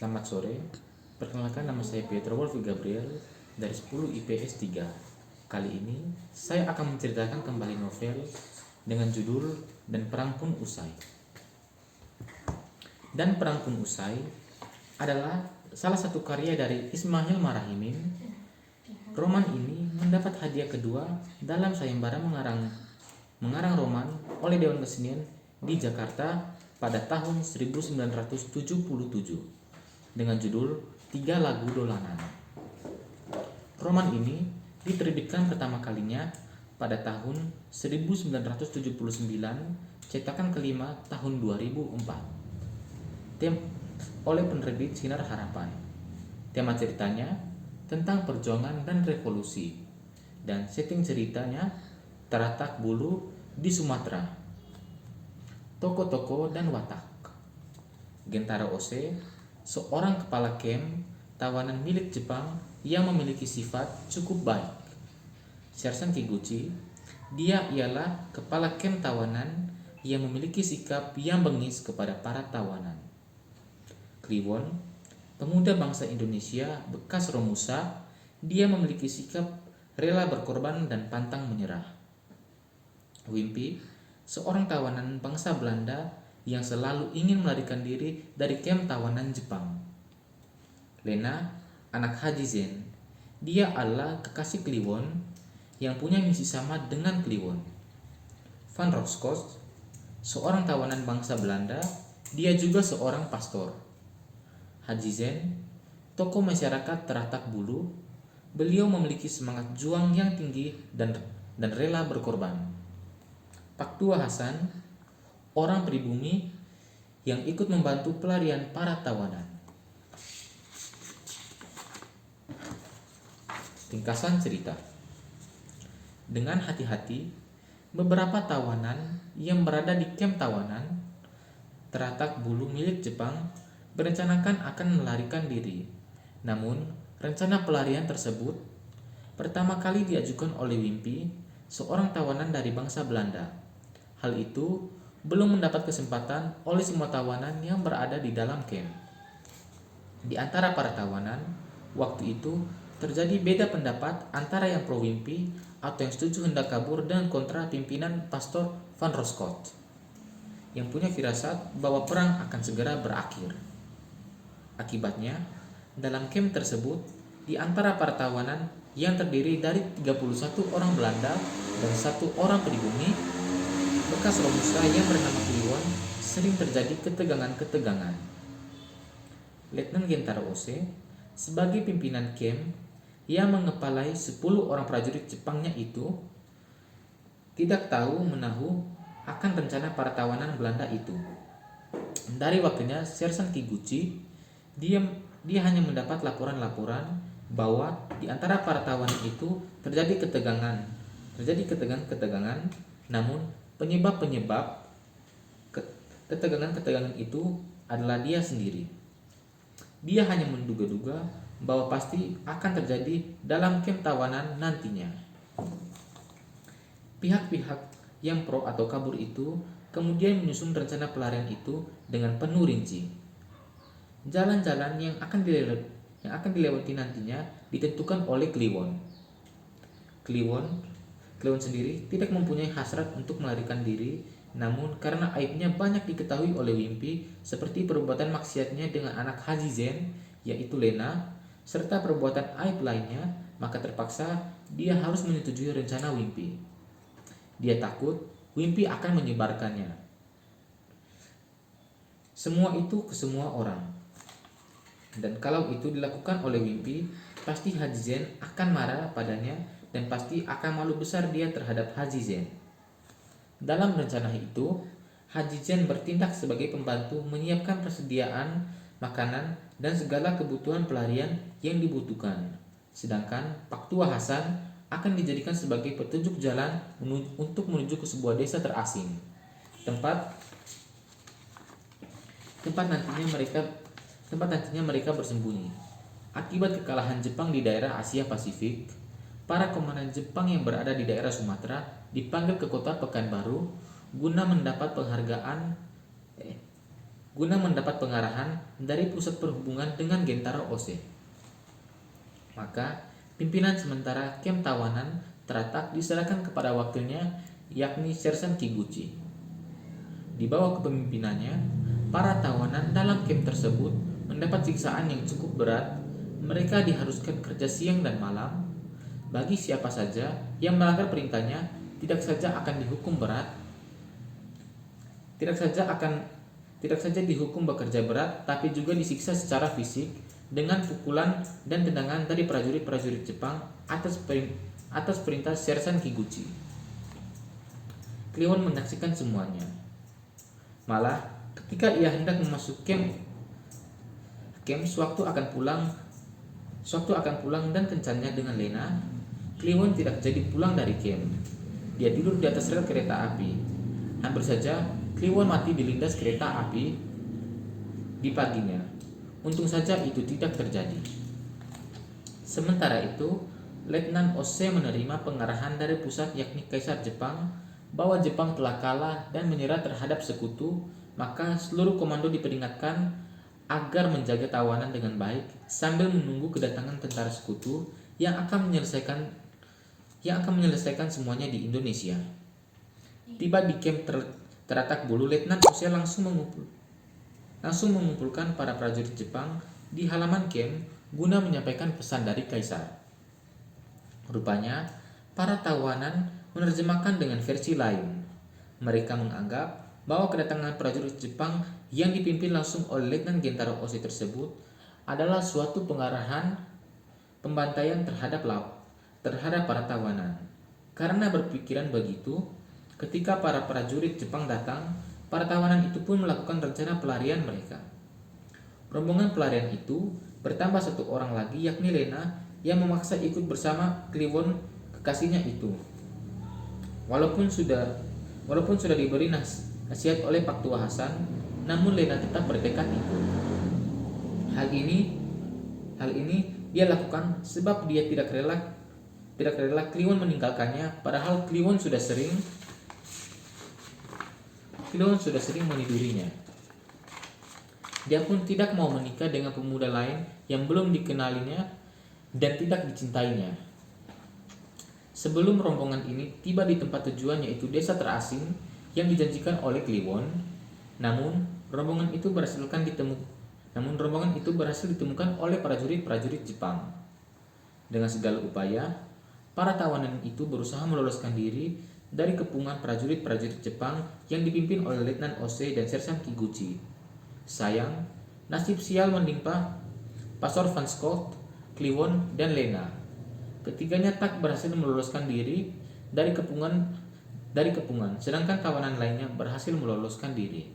Selamat sore, perkenalkan nama saya Pietro Wolfi Gabriel dari 10 IPS 3. Kali ini saya akan menceritakan kembali novel dengan judul Dan Perang Pun Usai. Dan Perang Pun Usai adalah salah satu karya dari Ismail Marahimin. Roman ini mendapat hadiah kedua dalam sayembara mengarang roman oleh Dewan Kesenian di Jakarta pada tahun 1977 dengan judul 3 Lagu Dolanan. Roman ini diterbitkan pertama kalinya pada tahun 1979, cetakan kelima tahun 2004 oleh penerbit Sinar Harapan. Tema ceritanya tentang perjuangan dan revolusi, dan setting ceritanya Taratak Bulu di Sumatera. Toko-toko dan watak. Gentaro Ose, seorang kepala camp tawanan milik Jepang yang memiliki sifat cukup baik. Sersan Kiguchi, dia ialah kepala camp tawanan yang memiliki sikap yang bengis kepada para tawanan. Kliwon, pemuda bangsa Indonesia bekas Romusa, dia memiliki sikap rela berkorban dan pantang menyerah. Wimpy, seorang tawanan bangsa Belanda yang selalu ingin melarikan diri dari kamp tawanan Jepang. Lena, anak Haji Zen, dia adalah kekasih Kliwon yang punya misi sama dengan Kliwon. Van Roscoe, seorang tawanan bangsa Belanda, dia juga seorang pastor. Haji Zen, tokoh masyarakat Taratak Bulu, beliau memiliki semangat juang yang tinggi dan rela berkorban. Pak Tua Hasan, orang pribumi yang ikut membantu pelarian para tawanan. Ringkasan cerita. Dengan hati-hati, beberapa tawanan yang berada di kamp tawanan Taratak Bulu milik Jepang berencanakan akan melarikan diri. Namun, rencana pelarian tersebut pertama kali diajukan oleh Wimpy, seorang tawanan dari bangsa Belanda. Hal itu belum mendapat kesempatan oleh semua tawanan yang berada di dalam camp. Di antara para tawanan, waktu itu terjadi beda pendapat antara yang pro Wimpy atau yang setuju hendak kabur dan kontra pimpinan Pastor Van Roscoe yang punya firasat bahwa perang akan segera berakhir. Akibatnya, dalam camp tersebut, di antara para tawanan yang terdiri dari 31 orang Belanda dan 1 orang pribumi bekas Romusa yang bernama Kliwon, sering terjadi ketegangan-ketegangan. Letnan Gentaro Ose, sebagai pimpinan camp yang mengepalai 10 orang prajurit Jepangnya itu, tidak tahu menahu akan rencana para tawanan Belanda itu. Dari wakilnya Sersan Kiguchi, dia hanya mendapat laporan-laporan bahwa di antara para tawanan itu terjadi ketegangan-ketegangan, namun penyebab ketegangan-ketegangan itu adalah dia sendiri. Dia hanya menduga-duga bahwa pasti akan terjadi dalam kamp tawanan nantinya. Pihak-pihak yang pro atau kabur itu kemudian menyusun rencana pelarian itu dengan penuh rinci. Jalan-jalan yang akan dilewati nantinya ditentukan oleh Kliwon. Kliwon sendiri tidak mempunyai hasrat untuk melarikan diri, namun karena aibnya banyak diketahui oleh Wimpy, seperti perbuatan maksiatnya dengan anak Haji Zen, yaitu Lena, serta perbuatan aib lainnya, maka terpaksa dia harus menyetujui rencana Wimpy. Dia takut Wimpy akan menyebarkannya. Semua itu ke semua orang. Dan kalau itu dilakukan oleh Wimpy, pasti Haji Zen akan marah padanya dan pasti akan malu besar dia terhadap Haji Zen. Dalam rencana itu, Haji Zen bertindak sebagai pembantu menyiapkan persediaan makanan dan segala kebutuhan pelarian yang dibutuhkan. Sedangkan Pak Tua Hasan akan dijadikan sebagai petunjuk jalan untuk menuju ke sebuah desa terasing, tempat nantinya mereka bersembunyi. Akibat kekalahan Jepang di daerah Asia Pasifik, para komandan Jepang yang berada di daerah Sumatera dipanggil ke kota Pekanbaru guna mendapat penghargaan guna mendapat pengarahan dari pusat perhubungan dengan Gentaro Ose. Maka, pimpinan sementara kem tawanan teratak diserahkan kepada wakilnya, yakni Sersan Kiguchi. Di bawah kepemimpinannya, para tawanan dalam kem tersebut mendapat siksaan yang cukup berat. Mereka diharuskan kerja siang dan malam. Bagi siapa saja yang melanggar perintahnya, tidak saja dihukum bekerja berat, tapi juga disiksa secara fisik dengan pukulan dan tendangan dari prajurit-prajurit Jepang atas perintah Sersan Kiguchi. Kliwon menyaksikan semuanya. Malah, ketika ia hendak memasuki kem, sewaktu akan pulang dan kencannya dengan Lena, Kliwon tidak jadi pulang dari kem. Dia tidur di atas rel kereta api. Hampir saja Kliwon mati dilindas kereta api di paginya. Untung saja itu tidak terjadi. Sementara itu, Letnan Ose menerima pengarahan dari pusat, yakni Kaisar Jepang, bahwa Jepang telah kalah dan menyerah terhadap sekutu. Maka seluruh komando diperingatkan agar menjaga tawanan dengan baik sambil menunggu kedatangan tentara sekutu yang akan menyelesaikan semuanya di Indonesia. Tiba di kem teratak Bulu, Letnan Ose langsung mengumpulkan para prajurit Jepang di halaman kem guna menyampaikan pesan dari Kaisar. Rupanya, para tawanan menerjemahkan dengan versi lain. Mereka menganggap bahwa kedatangan prajurit Jepang yang dipimpin langsung oleh Letnan Gentaro Ose tersebut adalah suatu pengarahan pembantaian terhadap para tawanan. Karena berpikiran begitu, ketika para prajurit Jepang datang, para tawanan itu pun melakukan rencana pelarian mereka. Rombongan pelarian itu bertambah satu orang lagi, yakni Lena, yang memaksa ikut bersama Kliwon kekasihnya itu. Walaupun sudah diberi nasihat oleh Pak Tua Hasan, namun Lena tetap bertekad ikut. Hal ini dia lakukan sebab dia tidak rela Kliwon meninggalkannya, padahal Kliwon sudah sering menidurinya. Dia pun tidak mau menikah dengan pemuda lain yang belum dikenalinya dan tidak dicintainya. Sebelum rombongan ini tiba di tempat tujuan, yaitu desa terasing yang dijanjikan oleh Kliwon, namun rombongan itu berhasil ditemukan oleh prajurit-prajurit Jepang. Dengan segala upaya, para tawanan itu berusaha meloloskan diri dari kepungan prajurit-prajurit Jepang yang dipimpin oleh Letnan Ose dan Sersan Kiguchi. Sayang, nasib sial menimpa Pastor Van Scott, Kliwon, dan Lena. Ketiganya tak berhasil meloloskan diri dari kepungan, sedangkan tawanan lainnya berhasil meloloskan diri.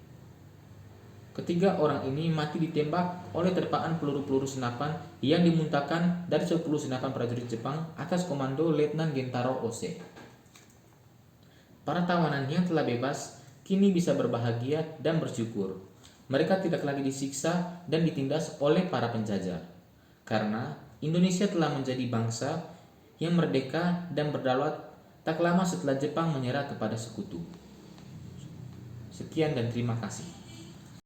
Ketiga orang ini mati ditembak oleh terpaan peluru-peluru senapan yang dimuntahkan dari 10 senapan prajurit Jepang atas komando Letnan Gentaro Ose. Para tawanan yang telah bebas kini bisa berbahagia dan bersyukur. Mereka tidak lagi disiksa dan ditindas oleh para penjajah, karena Indonesia telah menjadi bangsa yang merdeka dan berdaulat tak lama setelah Jepang menyerah kepada sekutu. Sekian dan terima kasih.